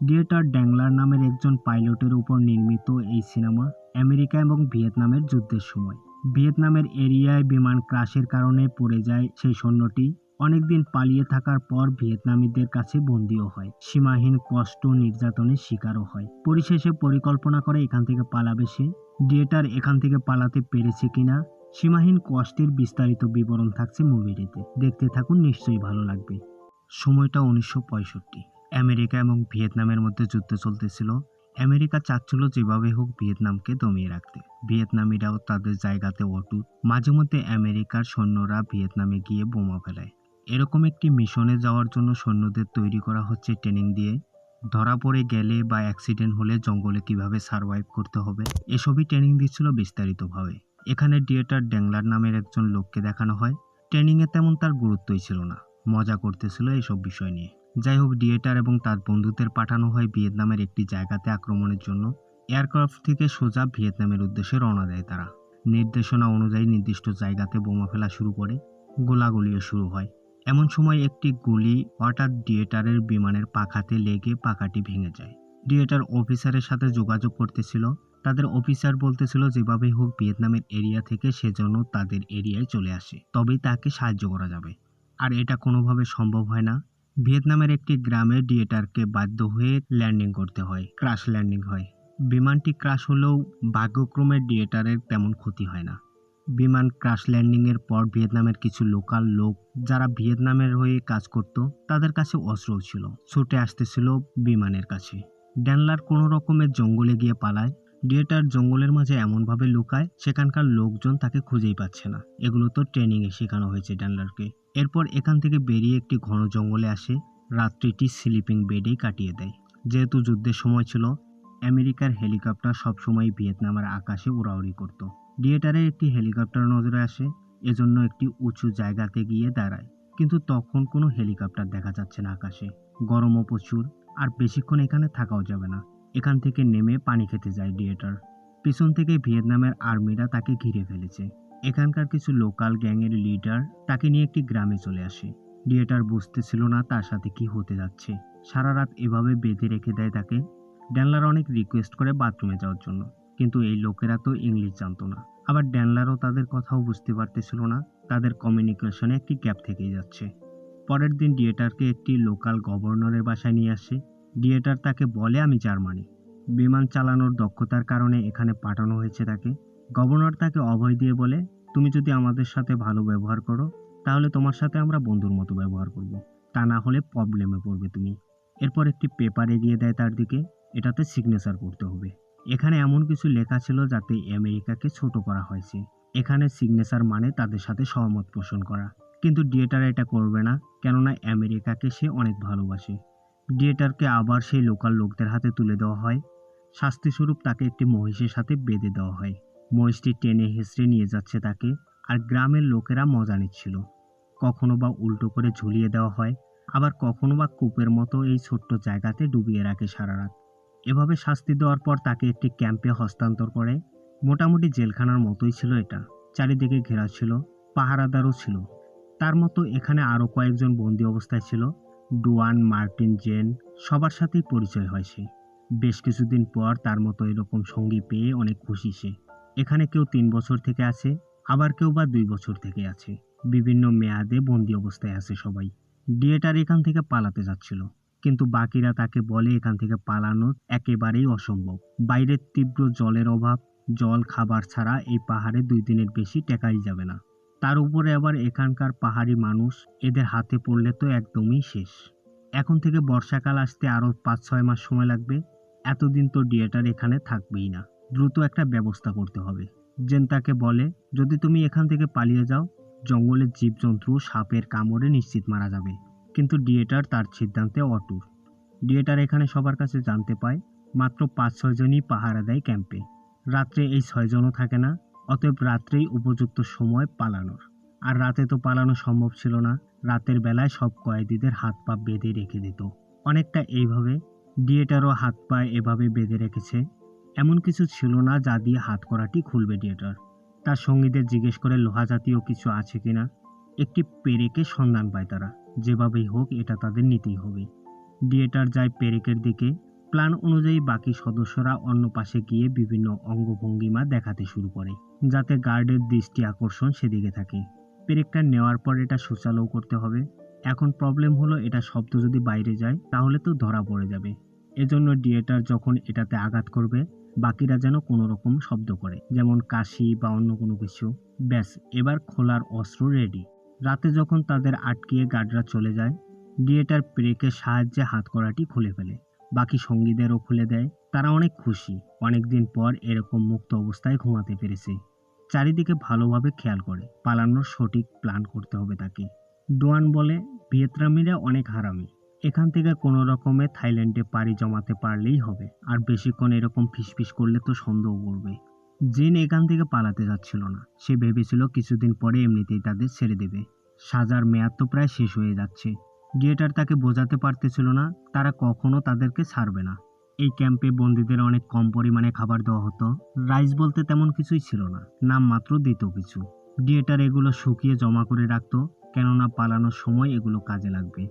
Dieter ড্যাংলার নামের একজন পাইলটের উপর নির্মিত এই সিনেমা আমেরিকা এবং ভিয়েতনামের যুদ্ধের সময় ভিয়েতনামের এরিয়ায় বিমান ক্রাশের কারণে পড়ে যায় সেই সৈন্যটি অনেকদিন পালিয়ে থাকার পর ভিয়েতনামীদের কাছে বন্দীও হয়, সীমাহীন কষ্ট নির্যাতনের শিকারও হয়। পরিশেষে পরিকল্পনা করে এখান থেকে পালাবে সে। ডিয়েটার এখান থেকে পালাতে পেরেছে কিনা, সীমাহীন কষ্টের বিস্তারিত বিবরণ থাকছে মুভিটিতে। দেখতে থাকুন, নিশ্চয়ই ভালো লাগবে। সময়টা 1965। আমেরিকা এবং ভিয়েতনামের মধ্যে যুদ্ধ চলতেছিল। আমেরিকা চাচ্ছিল যেভাবে হোক ভিয়েতনামকে দমিয়ে রাখতে। ভিয়েতনামিরাও তাদের জায়গাতে অটুট। মাঝে মধ্যে আমেরিকার সৈন্যরা ভিয়েতনামে গিয়ে বোমা ফেলায়। এরকম একটি মিশনে যাওয়ার জন্য সৈন্যদের তৈরি করা হচ্ছে ট্রেনিং দিয়ে। ধরা পড়ে গেলে বা অ্যাক্সিডেন্ট হলে জঙ্গলে কিভাবে সার্ভাইভ করতে হবে এসবই ট্রেনিং দিচ্ছিল বিস্তারিতভাবে। এখানে ডিয়েটার ড্যাংলার নামের একজন লোককে দেখানো হয়। ট্রেনিংয়ে তেমন তার গুরুত্বই ছিল না, মজা করতেছিল এসব বিষয় নিয়ে। যাই হোক, ডিয়েটার এবং তার বন্ধুদের পাঠানো হয় ভিয়েতনামের একটি জায়গাতে আক্রমণের জন্য। এয়ারক্রাফট থেকে সোজা ভিয়েতনামের উদ্দেশ্যে রওনা দেয় তারা। নির্দেশনা অনুযায়ী নির্দিষ্ট জায়গাতে বোমা ফেলা শুরু করে। গোলাগুলিও শুরু হয়। এমন সময় একটি গুলি হঠাৎ ডিয়েটারের বিমানের পাখাতে লেগে পাখাটি ভেঙে যায়। ডিয়েটার অফিসারের সাথে যোগাযোগ করতেছিল। তাদের অফিসার বলতেছিল যেভাবে হোক ভিয়েতনামের এরিয়া থেকে সেজন্য তাদের এরিয়ায় চলে আসে, তবেই তাকে সাহায্য করা যাবে। আর এটা কোনোভাবে সম্ভব হয় না। ভিয়েতনামের একটি গ্রামে ডিয়েটারকে বাধ্য হয়ে ল্যান্ডিং করতে হয়। ক্রাশ ল্যান্ডিং হয়। বিমানটি ক্রাশ হলেও ভাগ্যক্রমে ডিয়েটারের তেমন ক্ষতি হয় না। বিমান ক্রাশ ল্যান্ডিংয়ের পর ভিয়েতনামের কিছু লোকাল লোক যারা ভিয়েতনামের হয়ে কাজ করত তাদের কাছে অস্ত্রও ছিল, ছুটে আসতেছিল বিমানের কাছে। ড্যানলার কোনো রকমের জঙ্গলে গিয়ে পালায়। ডিয়েটার জঙ্গলের মাঝে এমনভাবে লুকায় সেখানকার লোকজন তাকে খুঁজেই পাচ্ছে না। এগুলো তো ট্রেনিংয়ে শেখানো হয়েছে ড্যানলারকে। এরপর এখান থেকে বেরিয়ে একটি ঘন জঙ্গলে আসে। রাত্রিটি স্লিপিং বেডেই কাটিয়ে দেয়। যেহেতু যুদ্ধের সময় ছিল, আমেরিকার হেলিকপ্টার সবসময় ভিয়েতনামের আকাশে উড়াউড়ি করত। ডিয়েটারের একটি হেলিকপ্টার নজরে আসে, এজন্য একটি উঁচু জায়গাতে গিয়ে দাঁড়ায়। কিন্তু তখন কোনো হেলিকপ্টার দেখা যাচ্ছে না আকাশে। গরমও প্রচুর, আর বেশিক্ষণ এখানে থাকাও যাবে না। এখান থেকে নেমে পানি খেতে যায় ডিয়েটার। পিছন থেকে ভিয়েতনামের আর্মিরা তাকে ঘিরে ফেলেছে। এখানকার কিছু লোকাল গ্যাংয়ের লিডার তাকে নিয়ে একটি গ্রামে চলে আসে। ডিয়েটার বুঝতেছিল না তার সাথে কি হতে যাচ্ছে। সারা রাত এভাবে বেঁধে রেখে দেয় তাকে। ড্যানলার অনেক রিকোয়েস্ট করে বাথরুমে যাওয়ার জন্য, কিন্তু এই লোকেরা তো ইংলিশ জানতো না। আবার ড্যানলারও তাদের কথাও বুঝতে পারতেছিল না। তাদের কমিউনিকেশনে একটি গ্যাপ থেকেই যাচ্ছে। পরের দিন ডিয়েটারকে একটি লোকাল গভর্নরের বাসায় নিয়ে আসে। ডিয়েটার তাকে বলে, আমি জার্মানি। বিমান চালানোর দক্ষতার কারণে এখানে পাঠানো হয়েছে তাকে। গভর্নর তাকে অভয় দিয়ে বলে, তুমি যদি আমাদের সাথে ভালো ব্যবহার করো তাহলে তোমার সাথে আমরা বন্ধুর মতো ব্যবহার করব, তা না হলে প্রবলেমে পড়বে তুমি। এরপর একটি পেপার এগিয়ে দেয় তার দিকে। এটাতে সিগনেচার করতে হবে। এখানে এমন কিছু লেখা ছিল যাতে আমেরিকাকে ছোট করা হয়েছে। এখানে সিগনেচার মানে তাদের সাথে সহমত পোষণ করা। কিন্তু ডিয়েটার এটা করবে না, কেননা আমেরিকাকে সে অনেক ভালোবাসে। ডিয়েটারকে আবার সেই লোকাল লোকদের হাতে তুলে দেওয়া হয়। শাস্তিস্বরূপ তাকে একটি মহিষের সাথে বেঁধে দেওয়া হয়। মহিষটি টেনে হেঁচড়ে নিয়ে যাচ্ছে তাকে, আর গ্রামের লোকেরা মজা নিচ্ছিল। কখনো বা উল্টো করে ঝুলিয়ে দেওয়া হয়, আবার কখনো বা কূপের মতো এই ছোট্ট জায়গাতে ডুবিয়ে রাখে সারা রাত। এভাবে শাস্তি দেওয়ার পর তাকে একটি ক্যাম্পে হস্তান্তর করে। মোটামুটি জেলখানার মতোই ছিল এটা। চারিদিকে ঘেরা ছিল, পাহারাদারও ছিল। তার মতো এখানে আরও কয়েকজন বন্দি অবস্থায় ছিল। ডুয়ান, মার্টিন, জেন, সবার সাথেই পরিচয় হয় সে। বেশ কিছুদিন পর তার মতো এরকম সঙ্গী পেয়ে অনেক খুশি সে। এখানে কেউ 3 বছর থেকে আছে, আবার কেউ বা 2 বছর থেকে আছে। বিভিন্ন মেয়াদে বন্দি অবস্থায় আছে সবাই। ডিয়েটার এখান থেকে পালাতে যাচ্ছিল, কিন্তু বাকিরা তাকে বলে এখান থেকে পালানো একেবারেই অসম্ভব। বাইরের তীব্র জলের অভাব, জল খাবার ছাড়া এই পাহাড়ে 2 দিনের বেশি টেকাই যাবে না। তার উপরে আবার এখানকার পাহাড়ি মানুষ, এদের হাতে পড়লে তো একদমই শেষ। এখন থেকে বর্ষাকাল আসতে আরও 5-6 মাস সময় লাগবে। এতদিন তো ডিয়েটার এখানে থাকবেই না। দ্রুত একটা ব্যবস্থা করতে হবে। জেন তাকে বলে, যদি তুমি এখান থেকে পালিয়ে যাও, জঙ্গলের জীবজন্তু সাপের কামড়ে নিশ্চিত মারা যাবে। কিন্তু ডিয়েটার তার সিদ্ধান্তে অটুট। ডিয়েটার এখানে সবার কাছে জানতে পায় মাত্র 5-6 জনই পাহারা দেয় ক্যাম্পে। রাত্রে এই 6 জনও থাকে না। অতএব রাত্রেই উপযুক্ত সময় পালানোর। আর রাতে তো পালানো সম্ভব ছিল না। রাতের বেলায় সব কয়েদিদের হাত পা বেঁধে রেখে দিত। অনেকটা এইভাবে ডিয়েটারও হাত পা এভাবে বেঁধে রেখেছে। এমন কিছু ছিল না যা দিয়ে হাত করাটি খুলবে ডিয়েটার। তার সঙ্গীদের জিজ্ঞেস করে লোহা জাতীয় কিছু আছে কিনা। একটি পেরেকের সন্ধান পায় তারা। যেভাবেই হোক এটা তাদের নিতেই হবে। ডিয়েটার যায় পেরেকের দিকে। প্ল্যান অনুযায়ী বাকি সদস্যরা অন্য পাশে গিয়ে বিভিন্ন অঙ্গভঙ্গিমা দেখাতে শুরু করে, যাতে গার্ডের দৃষ্টি আকর্ষণ সেদিকে থাকে। পেরেকটা নেওয়ার পর এটা সুচালু করতে হবে। এখন প্রবলেম হলো, এটা শব্দ যদি বাইরে যায় তাহলে তো ধরা পড়ে যাবে। এজন্য ডিয়েটার যখন এটাতে আঘাত করবে, বাকিরা যেন কোনো রকম শব্দ করে, যেমন কাশি বা অন্য কোনো কিছু। ব্যাস, এবার খোলার অস্ত্র রেডি। রাতে যখন তাদের আটকিয়ে গার্ডরা চলে যায়, ডিয়েটার পেরেকের সাহায্যে হাতকড়াটি খুলে ফেলে। বাকি সঙ্গীদেরও খুলে দেয়। তারা অনেক খুশি, অনেকদিন পর এরকম মুক্ত অবস্থায় ঘুমাতে পেরেছে। চারিদিকে ভালোভাবে খেয়াল করে, পালানোর সঠিক প্ল্যান করতে হবে তাকে। ডোয়ান বলে, ভিয়েতনামিরা অনেক হারামি, এখান থেকে কোনো রকমে থাইল্যান্ডে পাড়ি জমাতে পারলেই হবে, আর বেশিক্ষণ এরকম ফিসফিস করলে তো সন্দেহ করবে। জিন এখান থেকে পালাতে যাচ্ছিল না, সে ভেবেছিল কিছুদিন পরে এমনিতেই তাদের ছেড়ে দেবে। সাজার মেয়াদ তো প্রায় শেষ হয়ে যাচ্ছে। ডিয়েটার তাকে বোঝাতে পারতেছিল না তারা কখনো তাদেরকে ছাড়বে না। এই ক্যাম্পে বন্দীদের অনেক কম পরিমাণে খাবার দেওয়া হতো। রাইস বলতে তেমন কিছুই ছিল না, নাম মাত্র দিত কিছু। ডিয়েটার এগুলো শুকিয়ে জমা করে রাখত, কেননা পালানোর সময় এগুলো কাজে লাগবে।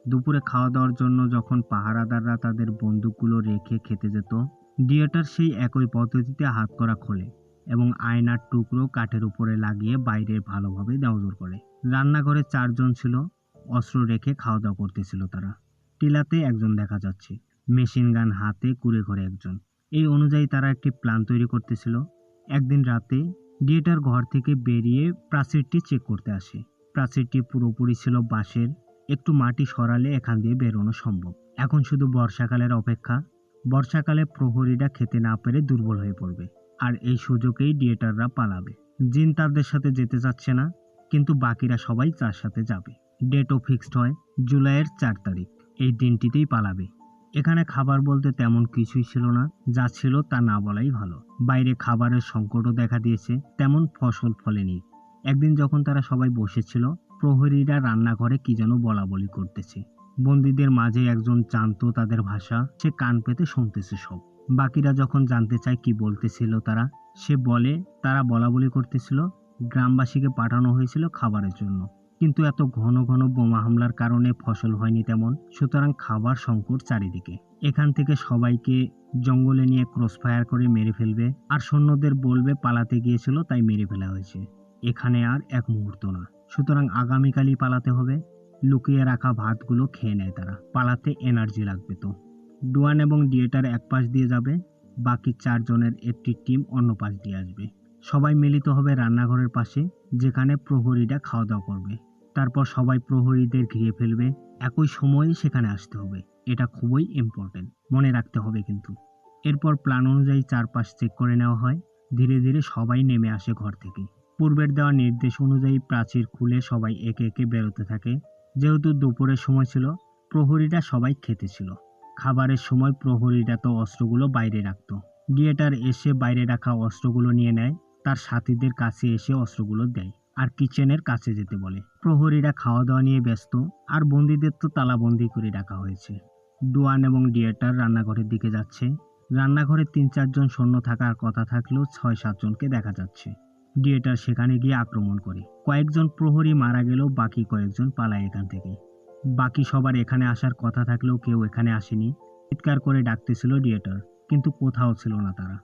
দুপুরে খাওয়া দাওয়ার জন্য যখন পাহারাদাররা তাদের বন্দুকগুলো রেখে খেতে যেত, ডিয়েটার সেই একই পদ্ধতিতে হাতকড়া খোলে এবং আয়নার টুকরো কাঠের উপরে লাগিয়ে বাইরে ভালোভাবে নজর করে। রান্নাঘরে 4 জন ছিল, অস্ত্র রেখে খাওয়া দাওয়া করতেছিল তারা। টিলাতে একজন দেখা যাচ্ছে, মেশিন গান হাতে কুড়ে ঘরে একজন। এই অনুযায়ী তারা একটি প্ল্যান তৈরি করতেছিল। একদিন রাতে ডিয়েটার ঘর থেকে বেরিয়ে প্রাচীরটি চেক করতে আসে। প্রাচীরটি পুরোপুরি ছিল বাঁশের, একটু মাটি সরালে এখান দিয়ে বেরোনো সম্ভব। এখন শুধু বর্ষাকালের অপেক্ষা। বর্ষাকালে প্রহরীরা খেতে না পেরে দুর্বল হয়ে পড়বে, আর এই সুযোগেই ডিয়েটাররা পালাবে। জিন তাদের সাথে যেতে চাচ্ছে না, কিন্তু বাকিরা সবাই তার সাথে যাবে। ডেটও ফিক্সড হয় জুলাইয়ের 4 তারিখ। এই দিনটিতেই পালাবে। এখানে খাবার বলতে তেমন কিছুই ছিল না, যা ছিল তা না বলাই ভালো। বাইরে খাবারের সংকটও দেখা দিয়েছে, তেমন ফসল ফলেনি। একদিন যখন তারা সবাই বসেছিল, প্রহরীরা রান্নাঘরে কি যেন বলাবলি করতেছে। বন্দীদের মাঝে একজন জানতো তাদের ভাষা, সে কান পেতে শুনতেছে সব। বাকিরা যখন জানতে চায় কি বলতেছিল তারা, সে বলে তারা বলাবলি করতেছিল গ্রামবাসীকে পাঠানো হয়েছিল খাবারের জন্য, কিন্তু এত ঘন ঘন বোমা হামলার কারণে ফসল হয়নি তেমন, সুতরাং খাবার সংকট চারিদিকে। এখান থেকে সবাইকে জঙ্গলে নিয়ে ক্রসফায়ার করে মেরে ফেলবে, আর সৈন্যদের বলবে পালাতে গিয়েছিল তাই মেরে ফেলা হয়েছে। এখানে আর এক মুহূর্ত না, সুতরাং আগামীকালই পালাতে হবে। লুকিয়ে রাখা ভাতগুলো খেয়ে নেয় তারা, পালাতে এনার্জি লাগবে তো। ডুয়ান এবং ডিয়েটার এক পাশ দিয়ে যাবে, বাকি 4 জনের একটি টিম অন্য পাশ দিয়ে আসবে। সবাই মিলিত হবে রান্নাঘরের পাশে, যেখানে প্রহরীরা খাওয়া দাওয়া করবে। তারপর সবাই প্রহরীদের ঘিরে ফেলবে, একই সময়ে সেখানে আসতে হবে। এটা খুবই ইম্পর্টেন্ট, মনে রাখতে হবে কিন্তু। এরপর প্ল্যান অনুযায়ী চারপাশ চেক করে নেওয়া হয়। ধীরে ধীরে সবাই নেমে আসে ঘর থেকে। পূর্বের দেওয়া নির্দেশ অনুযায়ী প্রাচীর খুলে সবাই একে একে বেরোতে থাকে। যেহেতু দুপুরের সময় ছিল, প্রহরীরা সবাই খেতে ছিল। খাবারের সময় প্রহরীরা তো অস্ত্রগুলো বাইরে রাখত। ডিয়েটার এসে বাইরে রাখা অস্ত্রগুলো নিয়ে নেয়, তার সাথীদের কাছে এসে অস্ত্রগুলো দেয়, আর কিচেনের কাছে যেতে বলে। প্রহরীরা খাওয়া দাওয়া নিয়ে ব্যস্ত, আর বন্দীদের তো তালাবন্দি করে রাখা হয়েছে। ডুয়ান এবং ডিয়েটার রান্নাঘরের দিকে যাচ্ছে। রান্নাঘরে 3-4 জন সৈন্য থাকার কথা থাকলেও 6-7 জনকে দেখা যাচ্ছে। ডিয়েটার সেখানে গিয়ে আক্রমণ করে। কয়েকজন প্রহরী মারা গেলেও বাকি কয়েকজন পালায় এখান থেকে। বাকি সবার এখানে আসার কথা থাকলেও কেউ এখানে আসেনি। চিৎকার করে ডাকতেছিল ডিয়েটার, কিন্তু কোথাও ছিল না তারা।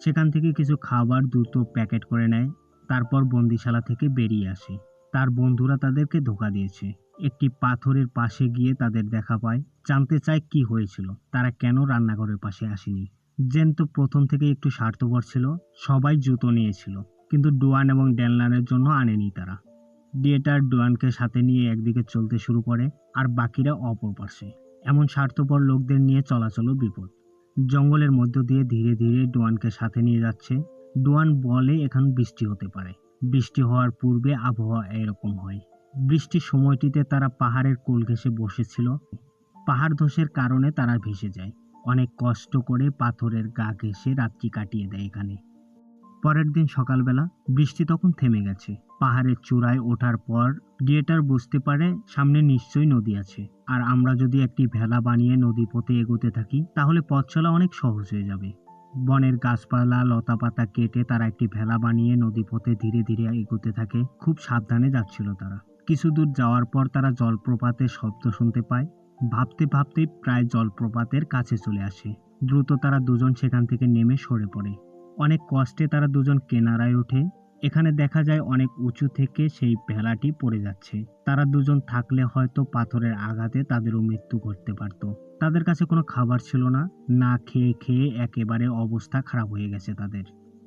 সেখান থেকে কিছু খাবার দ্রুত প্যাকেট করে নেয়, তারপর বন্দিশালা থেকে বেরিয়ে আসে। তার বন্ধুরা তাদেরকে ধোঁকা দিয়েছে। একটি পাথরের পাশে গিয়ে তাদের দেখা পায়, জানতে চায় কি হয়েছিল, তারা কেন রান্নাঘরের পাশে আসেনি। জেন তো প্রথম থেকে একটু স্বার্থপর ছিল, সবাই জুতো নিয়েছিল, কিন্তু ডুয়ান এবং ড্যানলানের জন্য আনেনি তারা। ডিয়েটার ডুয়ানকে সাথে নিয়ে একদিকে চলতে শুরু করে, আর বাকিরা অপর পাশে। এমন স্বার্থপর লোকদের নিয়ে চলাচলও বিপদ। জঙ্গলের মধ্য দিয়ে ধীরে ধীরে ডুয়ানকে সাথে নিয়ে যাচ্ছে। ডুয়ান বলে এখন বৃষ্টি হতে পারে। বৃষ্টি হওয়ার পূর্বে আবহাওয়া এরকম হয়। বৃষ্টির সময়টিতে তারা পাহাড়ের কোল ঘেঁষে বসেছিল। পাহাড় ধসের কারণে তারা ভেসে যায়। অনেক কষ্ট করে পাথরের গা ঘেঁষে রাত্রি কাটিয়ে দেয় এখানে। পরের দিন সকালবেলা বৃষ্টি তখন থেমে গেছে। পাহাড়ের চূড়ায় ওঠার পর ডিয়েটার বুঝতে পারে সামনে নিশ্চয়ই নদী আছে, আর আমরা যদি একটি ভেলা বানিয়ে নদী পথে এগোতে থাকি তাহলে পথ চলা অনেক সহজ হয়ে যাবে। বনের গাছপালা লতাপাতা কেটে তারা একটি ভেলা বানিয়ে নদী পথে ধীরে ধীরে এগোতে থাকে। খুব সাবধানে যাচ্ছিল তারা। কিছু দূর যাওয়ার পর তারা জলপ্রপাতের শব্দ শুনতে পায়। ভাবতে ভাবতে প্রায় জলপ্রপাতের কাছে চলে আসে। দ্রুত তারা দুজন সেখান থেকে নেমে সরে পড়ে। অনেক কষ্টে তারা দুজন কিনারায় ওঠে। এখানে দেখা যায় অনেক উঁচু থেকে সেই ভেলাটি পড়ে যাচ্ছে। তারা দুজন থাকলে হয়তো পাথরের আঘাতে তাদেরও মৃত্যু ঘটতে পারত। তাদের কাছে কোনো খাবার ছিল না। না খেয়ে খেয়ে একেবারে অবস্থা খারাপ হয়ে গেছে তাদের।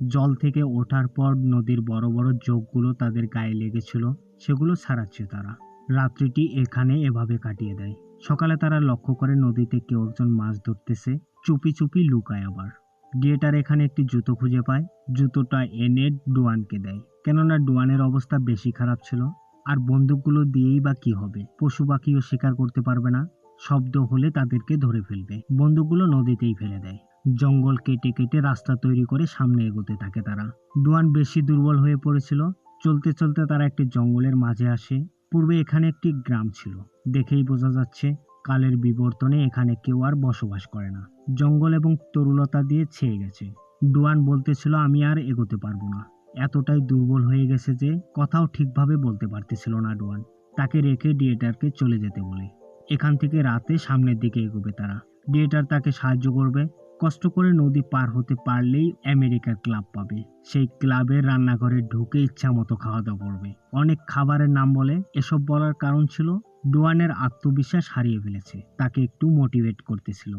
জল থেকে ওঠার পর নদীর বড় বড় জোকগুলো তাদের গায়ে লেগেছিল, সেগুলো ছাড়াচ্ছে তারা। রাত্রিটি এখানে এভাবে কাটিয়ে দেয়। সকালে তারা লক্ষ্য করে নদীতে কেউ একজন মাছ ধরতেছে। চুপি চুপি লুকায় আবার। ডিয়েটার এখানে একটি জুতো খুঁজে পায়। জুতোটা এনে ডুয়ানকে দেয়, কেননা ডুয়ানের অবস্থা বেশি খারাপ ছিল। আর বন্দুকগুলো দিয়েই বা কি হবে? পশু পাখিও শিকার করতে পারবে না। শব্দ হলে তাদেরকে ধরে ফেলবে। বন্দুকগুলো নদীতেই ফেলে দেয়। জঙ্গল কেটে কেটে রাস্তা তৈরি করে সামনে এগোতে থাকে তারা। ডুয়ান বেশি দুর্বল হয়ে পড়েছিল। চলতে চলতে তারা একটি জঙ্গলের মাঝে আসে। পূর্বে এখানে একটি গ্রাম ছিল। দেখেই বোঝা যাচ্ছে কালের বিবর্তনে এখানে কেউ আর বসবাস করে না। জঙ্গল এবং তরুলতা দিয়ে ছেয়ে গেছে। ডুয়ান বলতেছিল, আমি আর এগোতে পারবো না। এতটাই দুর্বল হয়ে গেছে যে কথাও ঠিকভাবে বলতে পারতেছিল না ডুয়ান। তাকে রেখে ডিয়েটারকে চলে যেতে বলে। এখান থেকে রাতে সামনের দিকে এগোবে তারা। ডিয়েটার তাকে সাহায্য করবে। কষ্ট করে নদী পার হতে পারলেই আমেরিকার ক্লাব পাবে। সেই ক্লাবের রান্নাঘরে ঢুকে ইচ্ছা মতো খাওয়া দাওয়া করবে। অনেক খাবারের নাম বলে। এসব বলার কারণ ছিল ডুয়ানের আত্মবিশ্বাস হারিয়ে ফেলেছে। তাকে একটু মোটিভেট করতেছিল।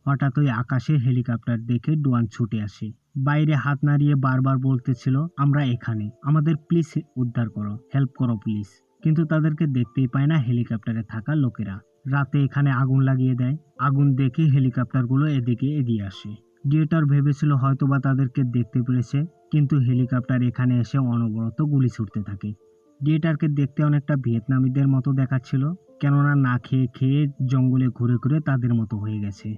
হঠাৎ ওই আকাশে হেলিকপ্টার দেখে ডুয়ান ছুটে আসে। বাইরে হাত নাড়িয়ে বারবার বলতেছিল, আমরা এখানে, আমাদের প্লিজ উদ্ধার করো, হেল্প করো প্লিজ। কিন্তু তাদেরকে দেখতেই পায় না হেলিকপ্টারে থাকা লোকেরা। রাতে এখানে আগুন লাগিয়ে দেয়। আগুন দেখে হেলিকপ্টারগুলো এদিকে এগিয়ে আসে। ডিয়েটার ভেবেছিল হয়তোবা তাদেরকে দেখতে পেরেছে, কিন্তু হেলিকপ্টার এখানে এসে অনবরত গুলি ছুটতে থাকে। ডিয়েটারকে দেখতে অনেকটা ভিয়েতনামীদের মতো দেখাচ্ছিল, কেননা না খেয়ে খেয়ে জঙ্গলে ঘুরে ঘুরে তাদের মতো হয়ে গেছে।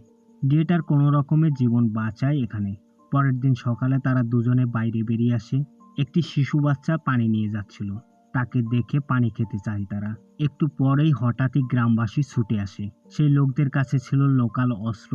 ডিয়েটার কোনো রকমে জীবন বাঁচায় এখানে। পরের দিন সকালে তারা দুজনে বাইরে বেরিয়ে আসে। একটি শিশু বাচ্চা পানি নিয়ে যাচ্ছিল। তাকে দেখে পানি খেতে চায় তারা। একটু পরেই হঠাৎই গ্রামবাসী ছুটে আসে। সেই লোকদের কাছে ছিল লোকাল অস্ত্র।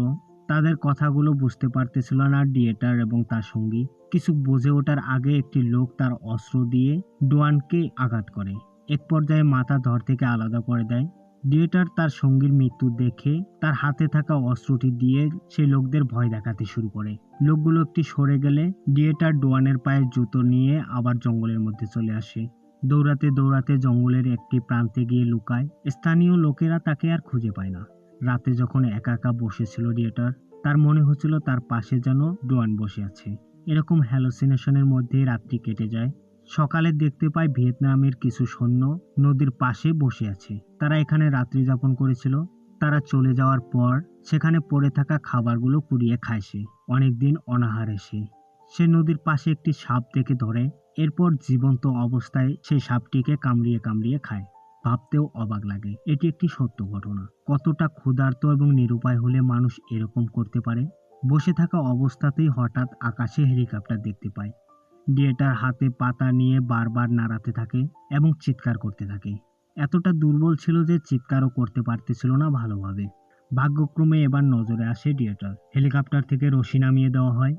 তাদের কথাগুলো বুঝতে পারতেছিল না ডিয়েটার এবং তার সঙ্গী। কিছু বুঝে ওঠার আগে একটি লোক তার অস্ত্র দিয়ে ডুয়ানকে আঘাত করে। এক পর্যায়ে মাথা ধর থেকে আলাদা করে দেয়। ডিয়েটার তার সঙ্গীর মৃত্যু দেখে তার হাতে থাকা অস্ত্রটি দিয়ে সেই লোকদের ভয় দেখাতে শুরু করে। লোকগুলো একটি সরে গেলে ডিয়েটার ডুয়ানের পায়ের জুতো নিয়ে আবার জঙ্গলের মধ্যে চলে আসে। দৌড়াতে দৌড়াতে জঙ্গলের একটি প্রান্তে গিয়ে লুকায়। স্থানীয় লোকেরা তাকে আর খুঁজে পায় না। রাতে যখন একা একা বসেছিল ডিয়েটার, তার মনে হচ্ছিল তার পাশে যেন ডুয়ান বসে আছে। এরকম হ্যালোসিনেশনের মধ্যেই রাত্রি কেটে যায়। সকালে দেখতে পায় ভিয়েতনামের কিছু সৈন্য নদীর পাশে বসে আছে। তারা এখানে রাত্রি যাপন করেছিল। তারা চলে যাওয়ার পর সেখানে পড়ে থাকা খাবারগুলো কুড়িয়ে খায় সে। অনেকদিন অনাহারে সে নদীর পাশে একটি সাপ দেখে ধরে। এরপর জীবন্ত অবস্থায় সেই সাপটিকে কামড়িয়ে কামড়িয়ে খায়। ভাবতেও অবাক লাগে, এটি একটি সত্য ঘটনা। কতটা ক্ষুধার্ত এবং নিরুপায় হলে মানুষ এরকম করতে পারে। বসে থাকা অবস্থাতেই হঠাৎ আকাশে হেলিকপ্টার দেখতে পায়। ডিয়েটার হাতে পাতা নিয়ে বারবার নাড়াতে থাকে এবং চিৎকার করতে থাকে। এতটা দুর্বল ছিল যে চিৎকারও করতে পারতেছিল না ভালোভাবে। ভাগ্যক্রমে এবার নজরে আসে ডিয়েটার। হেলিকপ্টার থেকে রশি নামিয়ে দেওয়া হয়।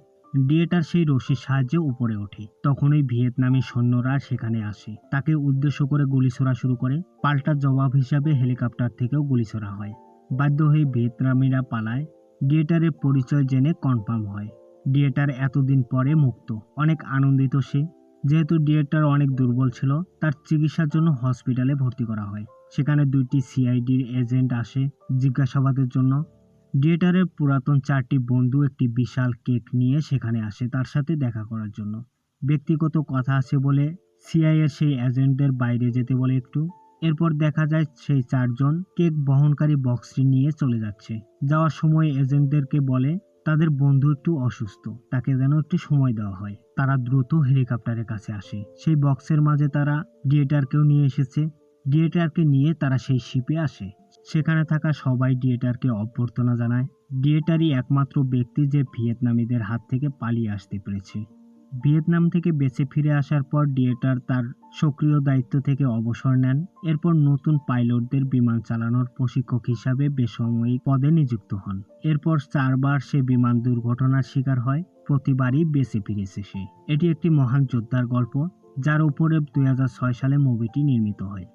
ডিয়েটার সেই রশির সাহায্যে উপরে ওঠে। তখনই ভিয়েতনামি সৈন্যরা সেখানে আসে। তাকে উদ্দেশ্য করে গুলি ছোড়া শুরু করে। পাল্টা জবাব হিসাবে হেলিকপ্টার থেকেও গুলি ছোড়া হয়। বাধ্য হয়ে ভিয়েতনামিরা পালায়। ডিয়েটারের পরিচয় জেনে কনফার্ম হয় ডিয়েটার এতদিন পরে মুক্ত। অনেক আনন্দিত সে। যেহেতু ডিয়েটার অনেক দুর্বল ছিল, তার চিকিৎসার জন্য হসপিটালে ভর্তি করা হয়। সেখানে 2টি সিআইডির এজেন্ট আসে জিজ্ঞাসাবাদের জন্য। ডিয়েটারের পুরাতন 4টি বন্ধু একটি বিশাল কেক নিয়ে সেখানে আসে তার সাথে দেখা করার জন্য। ব্যক্তিগত কথা আছে বলে সিআইএর সেই এজেন্টদের বাইরে যেতে বলে একটু। এরপর দেখা যায় সেই 4জন কেক বহনকারী বক্সটি নিয়ে চলে যাচ্ছে। যাওয়ার সময় এজেন্টদেরকে বলে তাদের বন্ধু একটু অসুস্থ, তাকে যেন একটু সময় দেওয়া হয়। তারা দ্রুত হেলিকপ্টারের কাছে আসে। সেই বক্সের মাঝে তারা ডিয়েটারকেও নিয়ে এসেছে। ডিয়েটারকে নিয়ে তারা সেই শিপে আসে। সেখানে থাকা সবাই ডিয়েটারকে অভ্যর্থনা জানায়। ডিয়েটারই একমাত্র ব্যক্তি যে ভিয়েতনামীদের হাত থেকে পালিয়ে আসতে পেরেছে। ভিয়েতনাম থেকে বেঁচে ফিরে আসার পর ডিয়েটার তার সক্রিয় দায়িত্ব থেকে অবসর নেন। এরপর নতুন পাইলটদের বিমান চালানোর প্রশিক্ষক হিসাবে বেসামরিক পদে নিযুক্ত হন। এরপর 4বার সে বিমান দুর্ঘটনার শিকার হয়। প্রতিবারই বেঁচে ফিরেছে সে। এটি একটি মহান যোদ্ধার গল্প, যার উপরে 2006 সালে মুভিটি নির্মিত হয়।